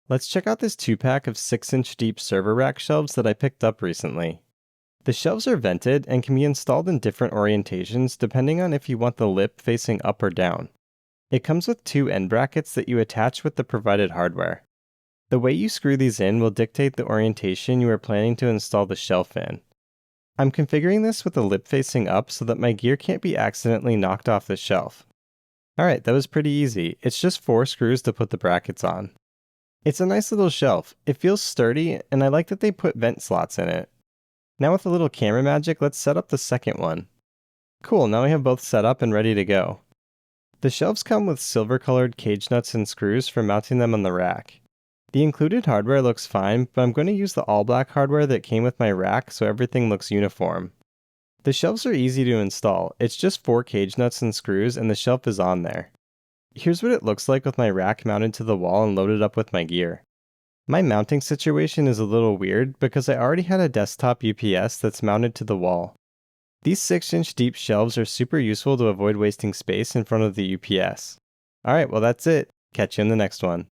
Let's check out this 2-pack of 6-inch deep server rack shelves that I picked up recently. The shelves are vented and can be installed in different orientations depending on if you want the lip facing up or down. It comes with 2 end brackets that you attach with the provided hardware. The way you screw these in will dictate the orientation you are planning to install the shelf in. I'm configuring this with the lip facing up so that my gear can't be accidentally knocked off the shelf. Alright, that was pretty easy. It's just 4 screws to put the brackets on. It's a nice little shelf. It feels sturdy, and I like that they put vent slots in it. Now with a little camera magic, let's set up the second one. Cool, now we have both set up and ready to go. The shelves come with silver-colored cage nuts and screws for mounting them on the rack. The included hardware looks fine, but I'm going to use the all-black hardware that came with my rack so everything looks uniform. The shelves are easy to install. It's just 4 cage nuts and screws, and the shelf is on there. Here's what it looks like with my rack mounted to the wall and loaded up with my gear. My mounting situation is a little weird because I already had a desktop UPS that's mounted to the wall. These 6-inch deep shelves are super useful to avoid wasting space in front of the UPS. Alright, well that's it. Catch you in the next one.